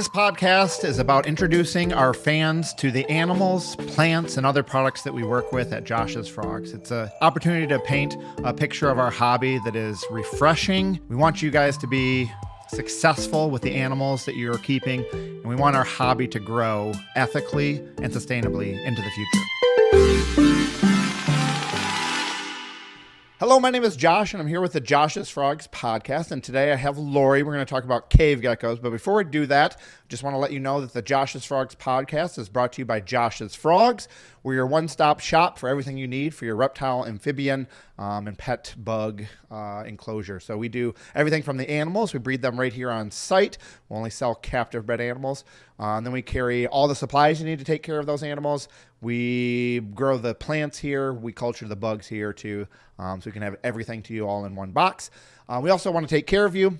This podcast is about introducing our fans to the animals, plants, and other products that we work with at Josh's Frogs. It's an opportunity to paint a picture of our hobby that is refreshing. We want you guys to be successful with the animals that you're keeping, and we want our hobby to grow ethically and sustainably into the future. Hello, my name is Josh, and I'm here with the Josh's Frogs podcast, and today I have Lori. We're going to talk about cave geckos, but before we do that, just want to let you know that the Josh's Frogs podcast is brought to you by Josh's Frogs. We're your one-stop shop for everything you need for your reptile, amphibian, and pet bug enclosure. So we do everything from the animals. We breed them right here on site. We only sell captive bred animals. And then we carry all the supplies you need to take care of those animals. We grow the plants here. We culture the bugs here too. So we can have everything to you all in one box. We also want to take care of you.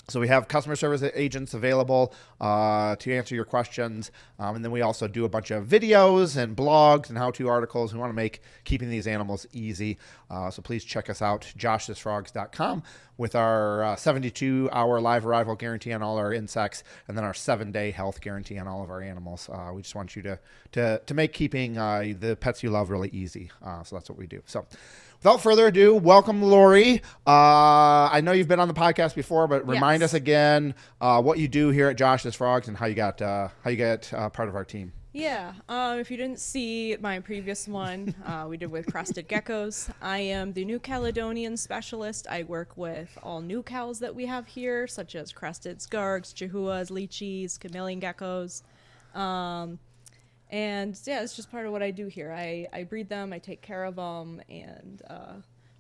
So we have customer service agents available to answer your questions. And then we also do a bunch of videos and blogs and how-to articles. We want to make keeping these animals easy. So please check us out, joshsfrogs.com, with our 72-hour live arrival guarantee on all our insects, and then our 7-day health guarantee on all of our animals. We just want you to make keeping the pets you love really easy. So that's what we do. So without further ado, welcome, Lori. I know you've been on the podcast before, but remind us again what you do here at Josh's Frogs and how you got part of our team. Yeah, if you didn't see my previous one, we did with crested geckos. I am the New Caledonian specialist. I work with all new cows that we have here, such as crested skarks, chihuahuas, lychees, chameleon geckos. And yeah, it's just part of what I do here. I breed them, I take care of them, and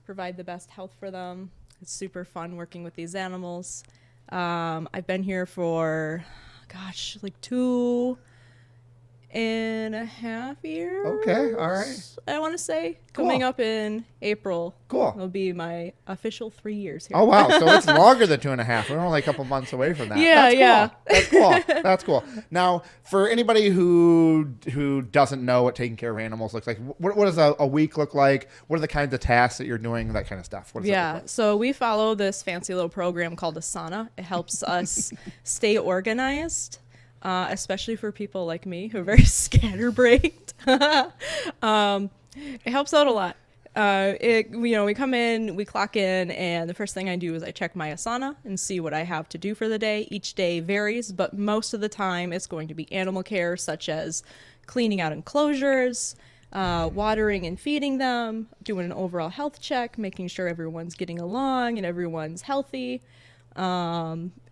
provide the best health for them. It's super fun working with these animals. I've been here for, like 2.5 years. Okay, all right. I want to say. Cool. Coming up in April. Cool. Will be my official 3 years here. Oh, wow. So it's longer than 2.5. We're only a couple months away from that. Yeah, That's cool. That's cool. Now, for anybody who doesn't know what taking care of animals looks like, what does a week look like? What are the kinds of tasks that you're doing, that kind of stuff? What does that look like? So we follow this fancy little program called Asana. It helps us stay organized. Especially for people like me who are very scatterbrained. It helps out a lot. We come in, we clock in, and the first thing I do is I check my Asana and see what I have to do for the day. Each day varies, but most of the time it's going to be animal care, such as cleaning out enclosures, watering and feeding them, doing an overall health check, making sure everyone's getting along and everyone's healthy.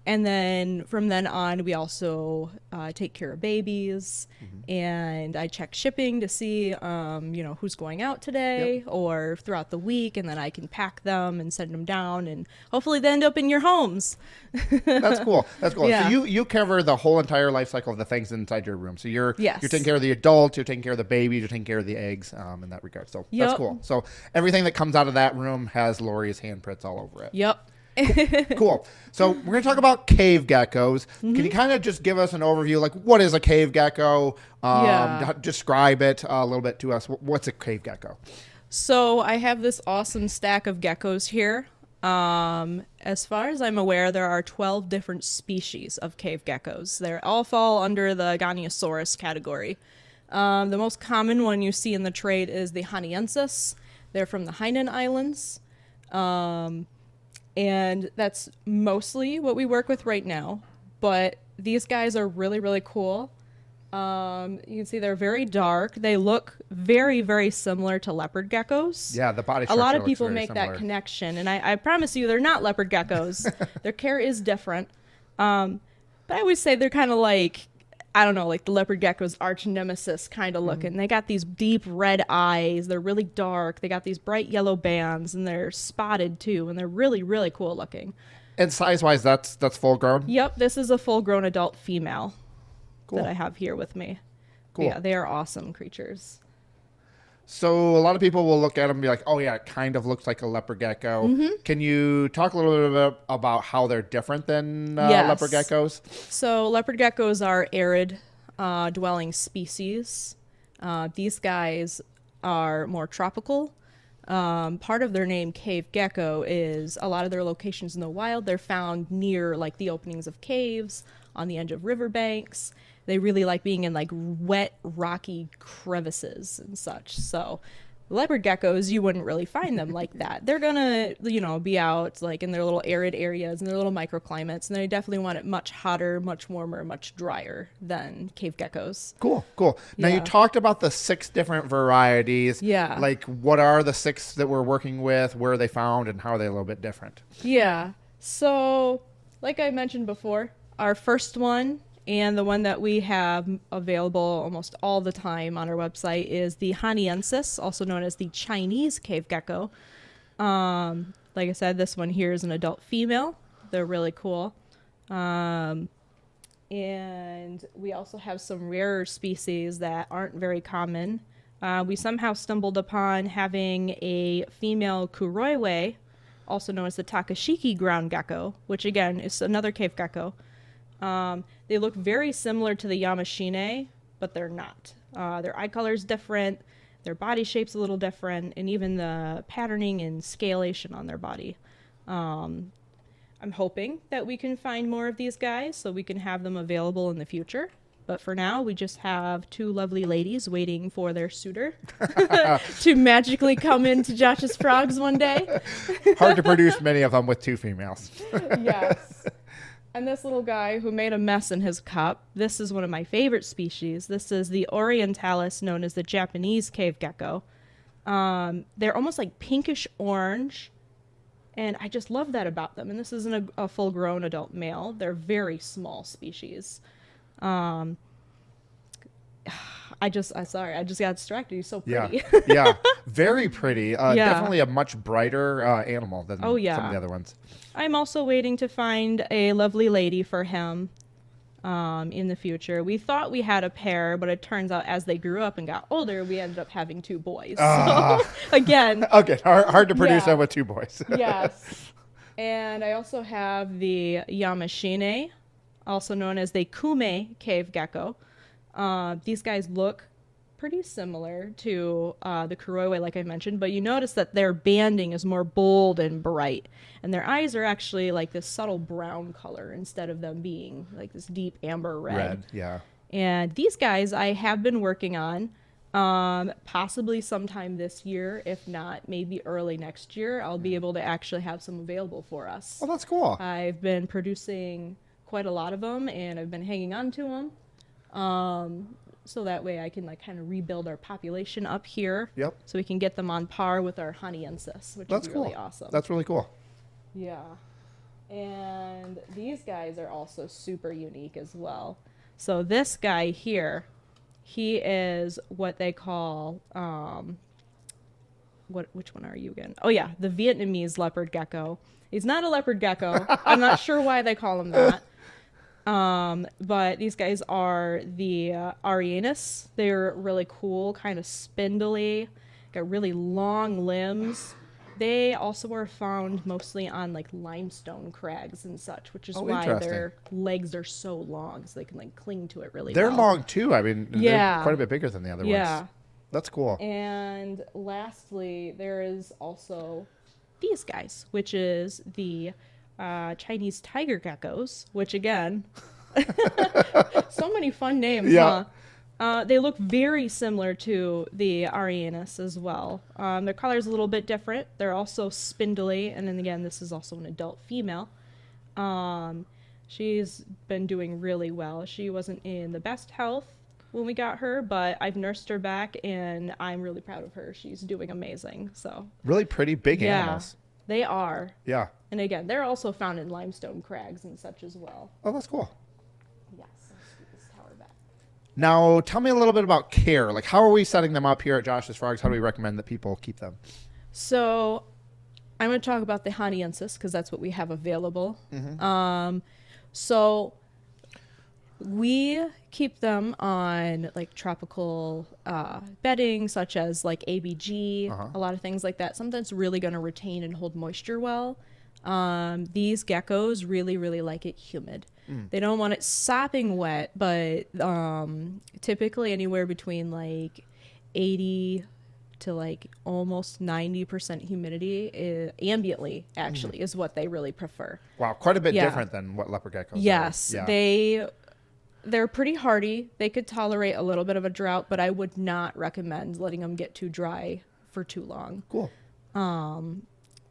And then from then on, we also take care of babies, and I check shipping to see, who's going out today or throughout the week, and then I can pack them and send them down, and hopefully they end up in your homes. That's cool. Yeah. So you cover the whole entire life cycle of the things inside your room. So you're Yes. taking care of the adults, you're taking care of the babies, you're taking care of the eggs in that regard. So that's cool. So everything that comes out of that room has Lori's handprints all over it. Yep. Cool. So we're going to talk about cave geckos. Can you kind of just give us an overview, like what is a cave gecko? Describe it a little bit to us. What's a cave gecko? So I have this awesome stack of geckos here. As far as I'm aware, there are 12 different species of cave geckos. They all fall under the Goniosaurus category. The most common one you see in the trade is the Honiensis. They're from the Hainan Islands. And that's mostly what we work with right now. But these guys are really, really cool. You can see they're very dark. They look very, very similar to leopard geckos. Yeah, the body structure A lot of looks people very make similar. that connection. And I promise you, they're not leopard geckos. Their care is different. But I always say they're kind of like, I don't know, like the leopard gecko's arch nemesis kind of looking. They got these deep red eyes. They're really dark. They got these bright yellow bands, and they're spotted too, and they're really, really cool looking. And size-wise, that's full grown? Yep, this is a full-grown adult female Cool. that I have here with me. Cool. Yeah, they are awesome creatures. So a lot of people will look at them and be like, oh yeah, it kind of looks like a leopard gecko. Can you talk a little bit about how they're different than leopard geckos? So leopard geckos are arid dwelling species. These guys are more tropical. part of their name, cave gecko, is a lot of their locations in the wild. They're found near like the openings of caves, on the edge of riverbanks. They really like being in like wet, rocky crevices and such. So leopard geckos, you wouldn't really find them like that. They're gonna, be out like in their little arid areas and their little microclimates, and they definitely want it much hotter, much warmer, much drier than cave geckos. Cool. Now you talked about the 6 different varieties. Yeah. Like, what are the 6 that we're working with? Where are they found, and how are they a little bit different? Yeah. So, like I mentioned before, our first one and the one that we have available almost all the time on our website is the Haniensis, also known as the Chinese cave gecko. Like I said, this one here is an adult female. They're really cool. And we also have some rarer species that aren't very common. We somehow stumbled upon having a female kuroiwe, also known as the Takashiki ground gecko, which again is another cave gecko. They look very similar to the Yamashine, but they're not. Their eye color is different, their body shape's a little different, and even the patterning and scalation on their body. I'm hoping that we can find more of these guys so we can have them available in the future. But for now, we just have 2 lovely ladies waiting for their suitor to magically come into Josh's Frogs one day. Hard to produce many of them with 2 females. Yes. And this little guy who made a mess in his cup, this is one of my favorite species. This is the Orientalis, known as the Japanese cave gecko. They're almost like pinkish orange, and I just love that about them. And this isn't a full-grown adult male. They're very small species. I just got distracted. He's so pretty. Yeah, very pretty. Definitely a much brighter animal than some of the other ones. I'm also waiting to find a lovely lady for him in the future. We thought we had a pair, but it turns out as they grew up and got older, we ended up having 2 boys. So, again. Okay, hard to produce them with 2 boys. Yes. And I also have the Yamashine, also known as the Kume cave gecko. These guys look pretty similar to the kuroiwe, like I mentioned, but you notice that their banding is more bold and bright, and their eyes are actually like this subtle brown color instead of them being like this deep amber red. Yeah. And these guys I have been working on, possibly sometime this year, if not maybe early next year. I'll be able to actually have some available for us. Oh, that's cool. I've been producing quite a lot of them, and I've been hanging on to them. So that way I can like kind of rebuild our population up here. Yep. So we can get them on par with our Haniensis, which is really awesome. That's really cool. Yeah. And these guys are also super unique as well. So this guy here, he is what they call, which one are you again? Oh yeah, the Vietnamese leopard gecko. He's not a leopard gecko. I'm not sure why they call him that. But these guys are the Arianus. They're really cool, kind of spindly, got really long limbs. They also are found mostly on like limestone crags and such, which is why their legs are so long, so they can like cling to it really well. They're long too. I mean, they're quite a bit bigger than the other ones. That's cool. And lastly, there is also these guys, which is the Chinese tiger geckos, which again, so many fun names, huh? They look very similar to the Arianus as well. Their color is a little bit different. They're also spindly, and then again, this is also an adult female. She's been doing really well. She wasn't in the best health when we got her, but I've nursed her back, and I'm really proud of her. She's doing amazing. So really pretty big animals. They are. Yeah. And again, they're also found in limestone crags and such as well. Oh, that's cool. Yes. This tower back. Now, tell me a little bit about care. Like, how are we setting them up here at Josh's Frogs? How do we recommend that people keep them? So, I'm going to talk about the Haniensis because that's what we have available. Mm-hmm. So, we keep them on like tropical bedding, such as like ABG, a lot of things like that. Something that's really going to retain and hold moisture well. These geckos really, really like it humid. They don't want it sopping wet, but typically anywhere between like 80 to like almost 90% humidity ambiently, actually, is what they really prefer. Wow, quite a bit Yeah. different than what leopard geckos Yes, are. Yeah. they're pretty hardy. They could tolerate a little bit of a drought, but I would not recommend letting them get too dry for too long. Cool.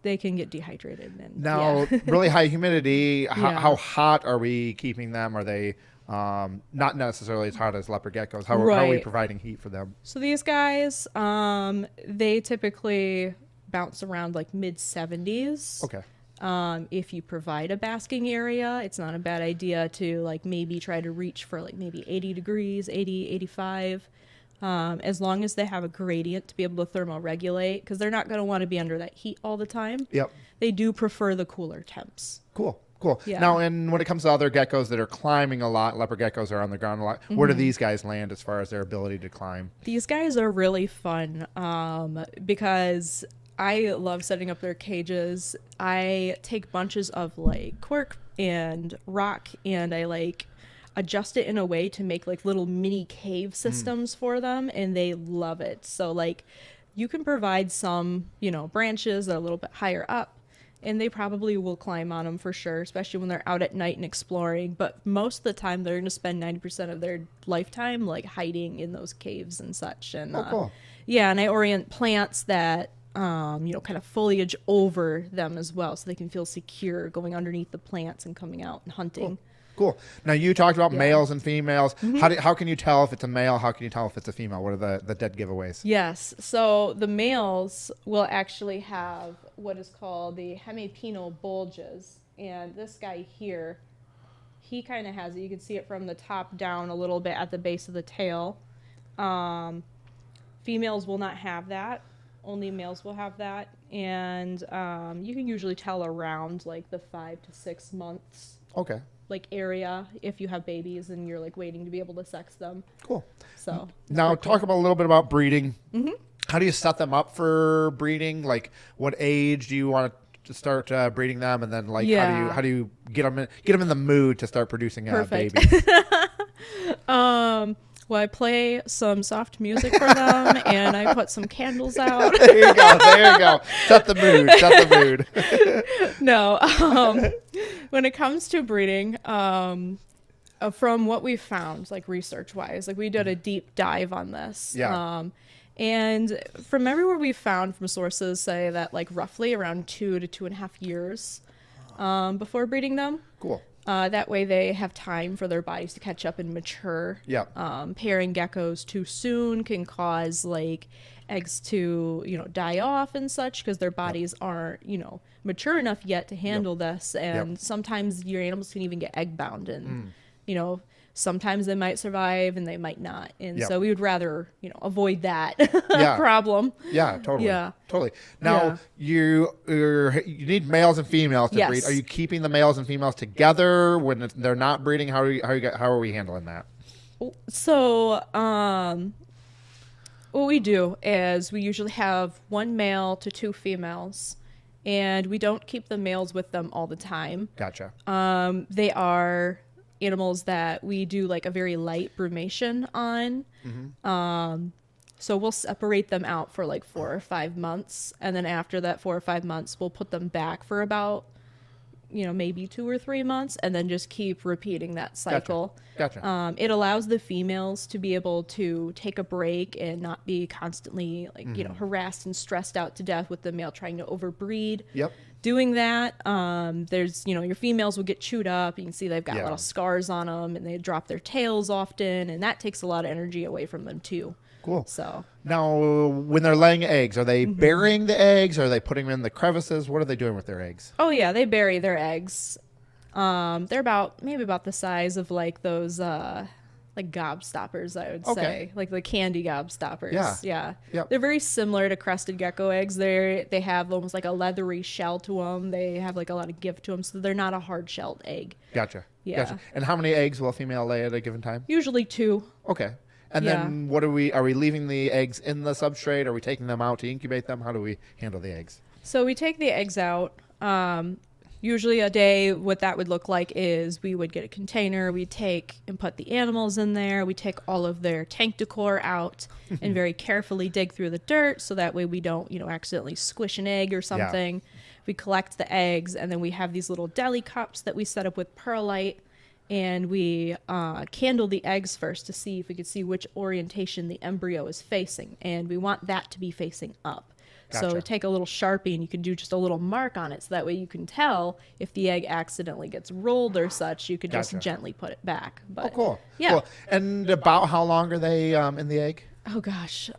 They can get dehydrated. And Now, yeah. really high humidity, Yeah. how hot are we keeping them? Are they not necessarily as hot as leopard geckos? How are we Right. providing heat for them? So these guys, they typically bounce around like mid 70s. Okay. If you provide a basking area, it's not a bad idea to like maybe try to reach for like maybe 80 degrees, 80, 85. As long as they have a gradient to be able to thermoregulate, because they're not going to want to be under that heat all the time. Yep. They do prefer the cooler temps. Cool. Yeah. Now, and when it comes to other geckos that are climbing a lot, leopard geckos are on the ground a lot. Where do these guys land as far as their ability to climb? These guys are really fun because I love setting up their cages. I take bunches of like cork and rock and I like adjust it in a way to make like little mini cave systems for them, and they love it. So like you can provide some, branches that are a little bit higher up, and they probably will climb on them for sure, especially when they're out at night and exploring. But most of the time they're going to spend 90% of their lifetime like hiding in those caves and such. And Cool. yeah, and I orient plants that kind of foliage over them as well, so they can feel secure going underneath the plants and coming out and hunting. Cool. Now, you talked about males and females. How can you tell if it's a male? How can you tell if it's a female? What are the dead giveaways? Yes. So the males will actually have what is called the hemipenal bulges. And this guy here, he kind of has it. You can see it from the top down a little bit at the base of the tail. Females will not have that. Only males will have that. And you can usually tell around like the 5 to 6 months Okay. like area if you have babies and you're like waiting to be able to sex them. Cool. So Now, talk about a little bit about breeding. How do you set them up for breeding? Like, what age do you want to start breeding them, and then like Yeah. how do you get them in the mood to start producing Perfect. babies? Well, I play some soft music for them and I put some candles out. There you go. Set the mood. No, when it comes to breeding, from what we found, like research wise, like we did a deep dive on this. Yeah. And from everywhere we found from sources say that like roughly around 2 to 2.5 years before breeding them. Cool. That way they have time for their bodies to catch up and mature. Yeah. Pairing geckos too soon can cause like eggs to, die off and such because their bodies aren't, mature enough yet to handle this. And sometimes your animals can even get egg bound and, sometimes they might survive and they might not. And so we would rather, avoid that problem. Yeah, totally. Yeah. Totally. Now, you need males and females to Yes. breed. Are you keeping the males and females together when they're not breeding? How are we handling that? So, what we do is we usually have 1 male to 2 females, and we don't keep the males with them all the time. Gotcha. They are animals that we do like a very light brumation on. So we'll separate them out for like 4 or 5 months, and then after that 4 or 5 months, we'll put them back for about, maybe 2 or 3 months, and then just keep repeating that cycle. Gotcha. It allows the females to be able to take a break and not be constantly like, harassed and stressed out to death with the male trying to overbreed. Yep. Doing that, there's, your females will get chewed up. You can see they've got Yeah. little scars on them, and they drop their tails often, and that takes a lot of energy away from them too. Cool. So Now, when they're laying eggs, are they burying the eggs? Are they putting them in the crevices? What are they doing with their eggs? oh yeah, they bury their eggs. They're maybe about the size of like those like gobstoppers, I would say, like the candy gobstoppers. Yeah. Yep. They're very similar to crested gecko eggs. They have almost like a leathery shell to them. They have like a lot of give to them, so they're not a hard shelled egg. Gotcha. Yeah. Gotcha. And how many eggs will a female lay at a given time? Usually 2. Okay. And then what are we leaving the eggs in the substrate? Are we taking them out to incubate them? How do we handle the eggs? So we take the eggs out. Usually a day, what that would look like is we would get a container, we take and put the animals in there, we take all of their tank decor out and very carefully dig through the dirt so that way we don't, accidentally squish an egg or something. Yeah. We collect the eggs, and then we have these little deli cups that we set up with perlite, and we candle the eggs first to see if we could see which orientation the embryo is facing, and we want that to be facing up. Gotcha. So take a little Sharpie and you can do just a little mark on it so that way you can tell if the egg accidentally gets rolled or such, you could just gently put it back. But, oh, cool. Yeah. Cool. And about how long are they in the egg? Oh, gosh.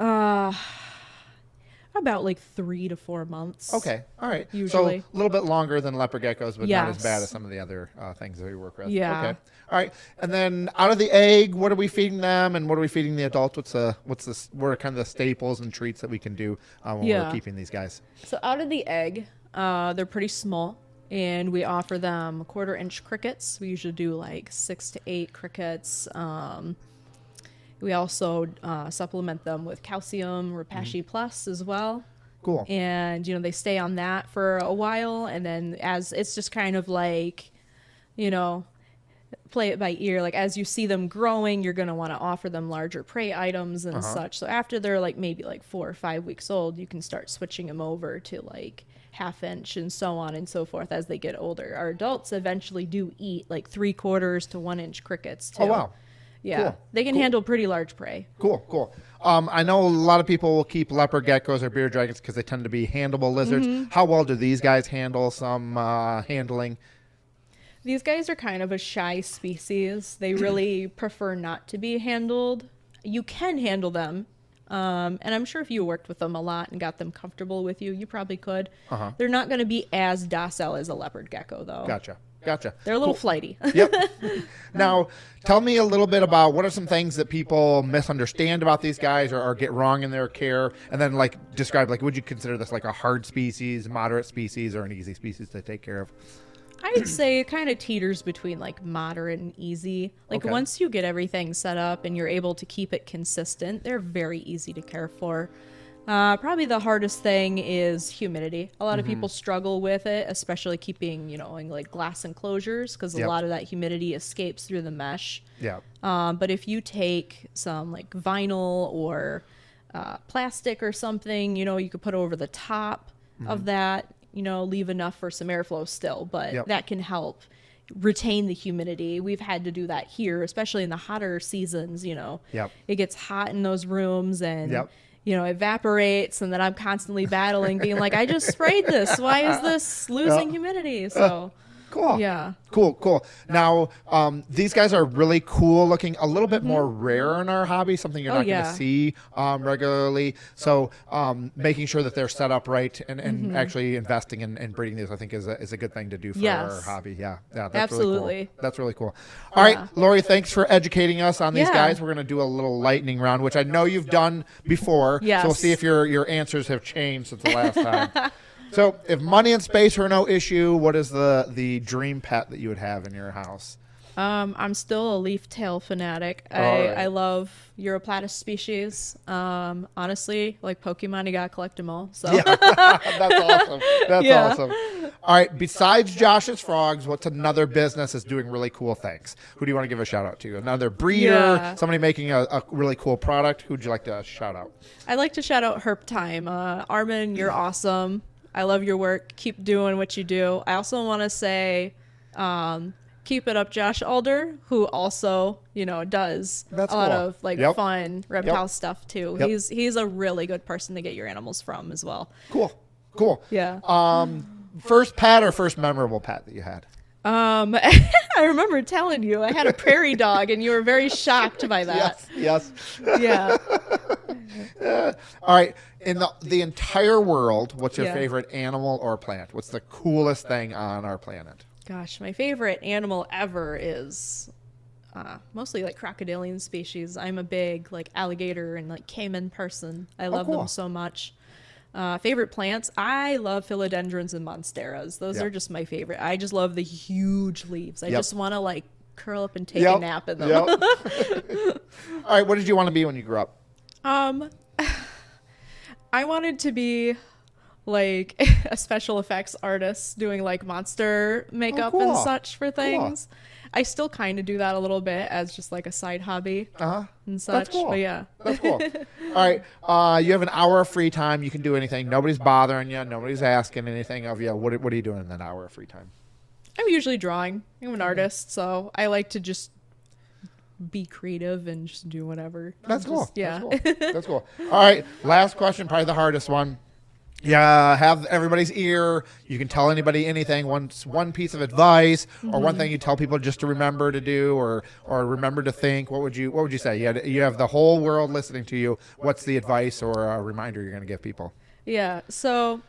About like 3 to 4 months. Okay. All right. Usually. So a little bit longer than leopard geckos, but Yes. not as bad as some of the other things that we work with. Yeah. Okay. All right. And then out of the egg, what are we feeding them, and what are we feeding the adults? What are kind of the staples and treats that we can do when we're keeping these guys? So out of the egg, they're pretty small, and we offer them 1/4-inch crickets. We usually do like 6 to 8 crickets. We also supplement them with calcium, Repashy Plus as well. Cool. And, they stay on that for a while. And then as it's just kind of like, play it by ear. Like as you see them growing, you're going to want to offer them larger prey items and such. So after they're like maybe like 4 or 5 weeks old, you can start switching them over to like 1/2 inch and so on and so forth as they get older. Our adults eventually do eat like 3/4 to 1 inch crickets too. Oh, wow. Yeah, cool. They can handle pretty large prey. Cool. I know a lot of people will keep leopard geckos or bearded dragons because they tend to be handleable lizards. How well do these guys handle some handling? These guys are kind of a shy species. They really prefer not to be handled. You can handle them, and I'm sure if you worked with them a lot and got them comfortable with you, you probably could. They're not going to be as docile as a leopard gecko, though. Gotcha. They're a little flighty. Yep. Now, tell me a little bit about what are some things that people misunderstand about these guys or get wrong in their care, and then describe would you consider this like a hard species, moderate species, or an easy species to take care of? I'd say it kind of teeters between like moderate and easy. Once you get everything set up and you're able to keep it consistent, they're very easy to care for. Probably the hardest thing is humidity. A lot of people struggle with it, especially keeping, in like glass enclosures, because a lot of that humidity escapes through the mesh. Yeah. But if you take some like vinyl or plastic or something, you could put over the top of that, leave enough for some airflow still, but that can help retain the humidity. We've had to do that here, especially in the hotter seasons, It gets hot in those rooms and evaporates, and then I'm constantly battling being like, I just sprayed this. Why is this losing humidity? So cool. Yeah. Cool. Now, these guys are really cool looking, a little bit more rare in our hobby, something you're not going to see regularly. So making sure that they're set up right and actually investing in breeding these, I think, is a good thing to do for our hobby. Yeah, that's absolutely. Really cool. That's really cool. All right, Lori, thanks for educating us on these guys. We're going to do a little lightning round, which I know you've done before. Yes. So we'll see if your answers have changed since the last time. So if money and space are no issue, what is the dream pet that you would have in your house? I'm still a leaf tail fanatic. I love Europlatus species. Honestly, like Pokemon, you gotta collect them all. So yeah, that's awesome. That's awesome. All right. Besides Josh's Frogs, what's another business that's doing really cool things? Who do you want to give a shout out to? Another breeder, somebody making a really cool product. Who'd you like to shout out? I'd like to shout out HerpTime. Armin, you're awesome. I love your work. Keep doing what you do. I also want to say, keep it up, Josh Alder, who also, does a lot of fun reptile stuff too. Yep. He's a really good person to get your animals from as well. Cool. Yeah. First pet or first memorable pet that you had? I remember telling you I had a prairie dog, and you were very shocked by that. Yes. Yeah. All right. In the entire world, what's your favorite animal or plant? What's the coolest thing on our planet? Gosh, my favorite animal ever is mostly like crocodilian species. I'm a big like alligator and like caiman person. I love them so much. Favorite plants? I love philodendrons and monsteras. Those are just my favorite. I just love the huge leaves. I just want to like curl up and take a nap in them. All right. What did you want to be when you grew up? I wanted to be like a special effects artist doing like monster makeup cool. and such for things. I still kind of do that a little bit as just like a side hobby and such. That's cool. But yeah. That's cool. All right. You have an hour of free time. You can do anything. Nobody's bothering you. Nobody's asking anything of you. What are you doing in that hour of free time? I'm usually drawing. I'm an artist, so I like to just be creative and just do whatever. That's cool. Yeah. That's cool. That's cool. All right. Last question, probably the hardest one. Yeah, have everybody's ear. You can tell anybody anything. One piece of advice or one thing you tell people just to remember to do or remember to think. What would you say? You have the whole world listening to you. What's the advice or a reminder you're going to give people? Yeah. So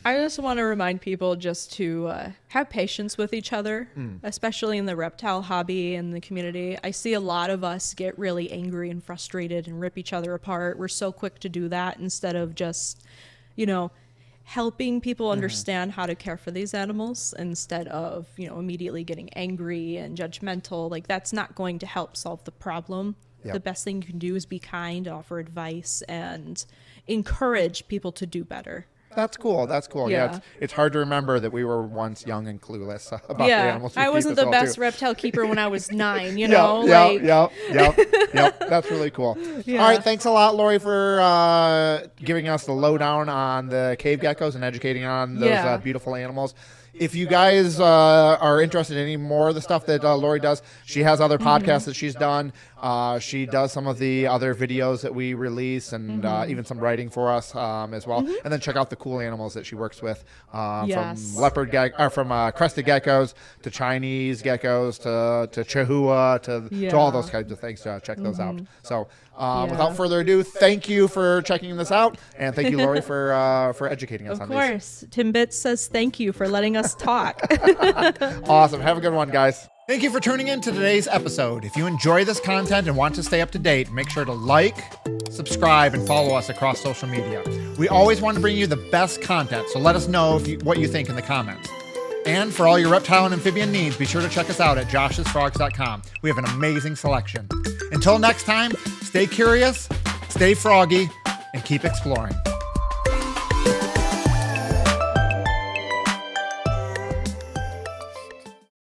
I just want to remind people just to have patience with each other, especially in the reptile hobby and the community. I see a lot of us get really angry and frustrated and rip each other apart. We're so quick to do that instead of just, helping people understand how to care for these animals instead of, immediately getting angry and judgmental. Like, that's not going to help solve the problem. Yep. The best thing you can do is be kind, offer advice, and encourage people to do better. That's cool. That's cool. Yeah, it's hard to remember that we were once young and clueless about the animals. I wasn't the best reptile keeper when I was 9. Yep. That's really cool. Yeah. All right, thanks a lot, Lori, for giving us the lowdown on the cave geckos and educating on those beautiful animals. If you guys are interested in any more of the stuff that Lori does, she has other podcasts that she's done. She does some of the other videos that we release and even some writing for us as well. And then check out the cool animals that she works with, from crested geckos to Chinese geckos to Chihuahua to all those kinds of things. Check those out. So without further ado, thank you for checking this out, and thank you, Lori, for educating us on these. Of course. Tim Bitts says thank you for letting us talk. Awesome. Have a good one, guys. Thank you for tuning in to today's episode. If you enjoy this content and want to stay up to date, make sure to like, subscribe, and follow us across social media. We always want to bring you the best content, so let us know what you think in the comments. And for all your reptile and amphibian needs, be sure to check us out at joshsfrogs.com. We have an amazing selection. Until next time, stay curious, stay froggy, and keep exploring.